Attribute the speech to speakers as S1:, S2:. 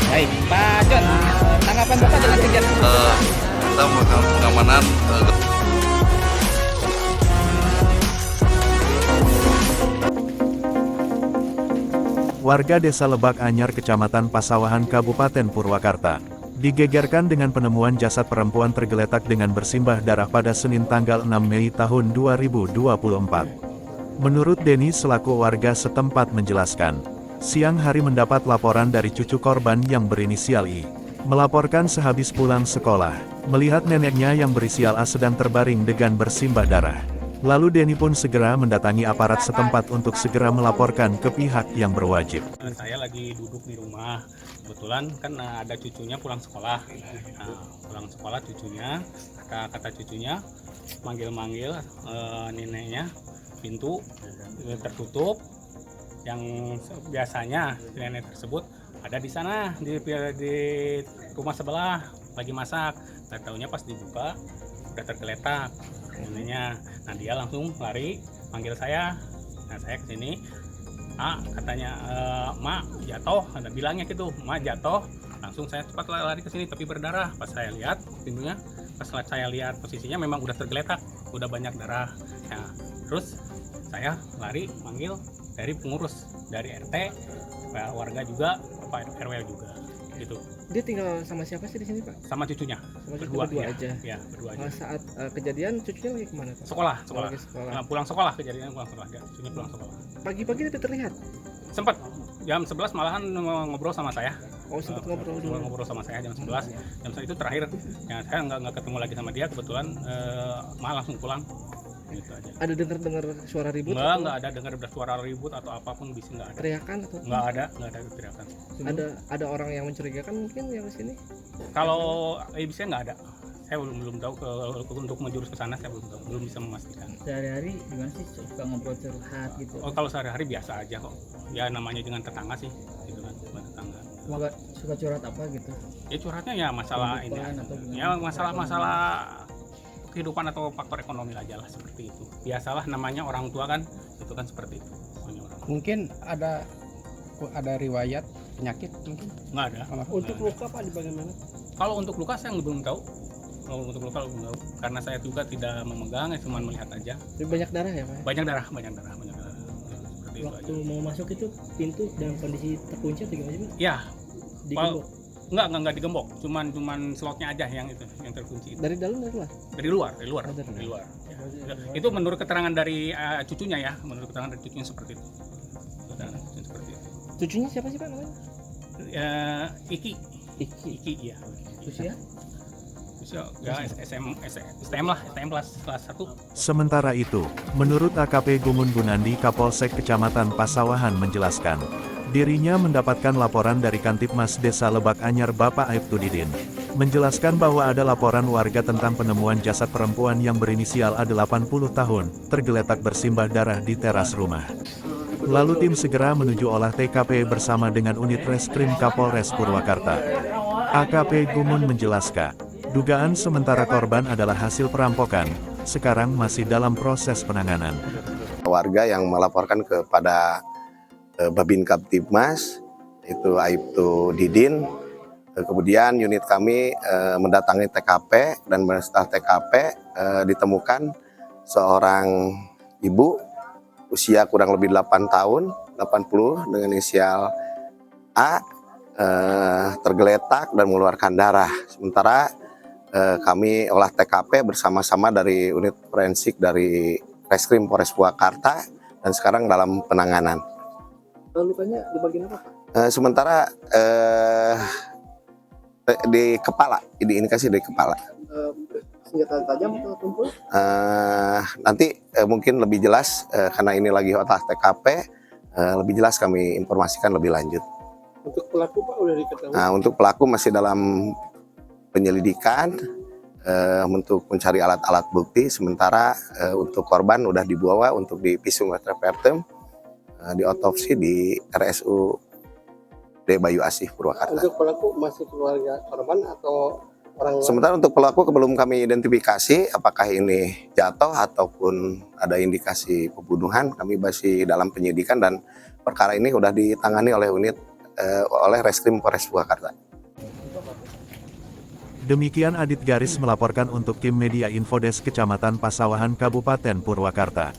S1: Baik, Pak John, tanggapan Bapak dengan kejadian
S2: Kita melakukan pengamanan
S3: Warga Desa Lebak Anyar, Kecamatan Pasawahan, Kabupaten Purwakarta, digegerkan dengan penemuan jasad perempuan tergeletak dengan bersimbah darah pada Senin tanggal 6 Mei tahun 2024. Menurut Denny selaku warga setempat menjelaskan, siang hari mendapat laporan dari cucu korban yang berinisial I. Melaporkan sehabis pulang sekolah, melihat neneknya yang berisial A sedang terbaring dengan bersimbah darah. Lalu Denny pun segera mendatangi aparat setempat untuk segera melaporkan ke pihak yang berwajib.
S4: Saya lagi duduk di rumah, kebetulan kan ada cucunya pulang sekolah. Pulang sekolah cucunya, kata cucunya manggil-manggil neneknya, pintu tertutup. Yang biasanya nenek tersebut ada di sana di rumah sebelah lagi masak. Nggak taunya pas dibuka udah tergeletak neneknya. Nah dia langsung lari manggil saya. Nah saya kesini, katanya Mak jatuh, ada bilangnya gitu, Mak jatuh. Langsung saya cepat lari ke sini tapi berdarah. Pas saya lihat pintunya, pas saya lihat posisinya memang udah tergeletak, udah banyak darah. Nah, terus saya lari manggil dari pengurus, dari RT, warga juga, Pak RW juga, gitu.
S1: Dia tinggal sama siapa sih di sini, Pak?
S4: Sama cucunya,
S1: Berdua
S4: ya,
S1: aja.
S4: ya, berdua aja.
S1: Saat kejadian cucunya lagi kemana, Pak?
S4: Sekolah.
S1: Lagi sekolah.
S4: Nah, pulang sekolah kejadiannya, pulang sekolah, ya, cucunya pulang sekolah.
S1: Pagi-pagi itu terlihat.
S4: Sempat jam 11 malahan ngobrol sama saya.
S1: Oh, sempat ngobrol dulu.
S4: Ngobrol sama saya jam 11. Jam 11 itu terakhir. Ya, saya nggak ketemu lagi sama dia, kebetulan malah langsung pulang. Gitu aja.
S1: Ada dengar suara ribut?
S4: Nggak ada dengar suara ribut atau apapun, bisa nggak ada.
S1: Teriakan atau?
S4: Nggak ada teriakan.
S1: Ada orang yang mencurigakan mungkin yang kesini?
S4: Kalau bisa nggak ada. Saya belum tahu untuk menjurus ke sana, saya belum bisa memastikan.
S5: Sehari-hari gimana sih, suka ngobrol curhat gitu?
S4: Oh, kalau sehari-hari biasa aja kok. Ya namanya dengan tetangga sih, gitu kan, dengan tetangga.
S5: Suka curhat apa gitu?
S4: Ya curhatnya ya masalah ini, ya masalah kehidupan atau faktor ekonomi aja lah, seperti itu. Biasalah namanya orang tua kan, itu kan seperti itu.
S6: Mungkin ada riwayat penyakit mungkin?
S4: Nggak ada.
S1: Untuk luka, Pak, di bagian mana?
S4: Kalau untuk luka saya belum tahu. Kalau untuk luka belum tahu, karena saya juga tidak memegang, cuma melihat aja.
S1: Banyak darah ya, Pak?
S4: Banyak darah. Seperti
S5: Waktu
S4: itu aja.
S5: mau masuk itu pintu dalam kondisi terkunci atau gimana sih, Pak?
S4: Ya,
S5: Digembok?
S4: enggak digembok, cuman slotnya aja yang terkunci.
S1: Dari dalam dari luar?
S4: Dari luar. Ya. Itu menurut keterangan dari cucunya ya, seperti itu.
S1: Cucunya siapa sih, Pak, namanya?
S4: Iki ya.
S5: Usia?
S4: Ya, STM kelas 1.
S3: Sementara itu, menurut AKP Gumun Gunandi Kapolsek Kecamatan Pasawahan menjelaskan, dirinya mendapatkan laporan dari Kantipmas Desa Lebak Anyar Bapak Aibtu Didin, menjelaskan bahwa ada laporan warga tentang penemuan jasad perempuan yang berinisial A 80 tahun, tergeletak bersimbah darah di teras rumah. Lalu tim segera menuju olah TKP bersama dengan unit Reskrim Kapolres Purwakarta. AKP Gumun menjelaskan, dugaan sementara korban adalah hasil perampokan, sekarang masih dalam proses penanganan.
S2: warga yang melaporkan kepada Babin Kaptibmas, itu Aibtu Didin. Kemudian unit kami mendatangi TKP, dan setelah TKP ditemukan seorang ibu usia kurang lebih 8 tahun, 80, dengan inisial A, tergeletak dan mengeluarkan darah. Sementara kami olah TKP bersama-sama dari unit forensik dari Reskrim Polres Purwakarta dan sekarang dalam penanganan.
S1: Lukanya di bagian apa, Pak?
S2: Sementara di kepala, diindikasi di kepala.
S1: Senjata tajam atau tumpul?
S2: Nanti mungkin lebih jelas karena ini lagi olah TKP, lebih jelas kami informasikan lebih lanjut.
S1: Untuk pelaku, Pak, udah diketahui?
S2: Nah, untuk pelaku masih dalam penyelidikan untuk mencari alat-alat bukti. Sementara untuk korban udah dibawa untuk divisum et repertum, diotopsi di RSUD Bayu Asih Purwakarta.
S1: Untuk pelaku masih keluarga korban atau
S2: Sementara untuk pelaku belum kami identifikasi apakah ini jatuh ataupun ada indikasi pembunuhan. Kami masih dalam penyidikan dan perkara ini sudah ditangani oleh oleh Reskrim Polres Purwakarta.
S3: Demikian Adit Garis melaporkan untuk tim Media Infodesk Kecamatan Pasawahan Kabupaten Purwakarta.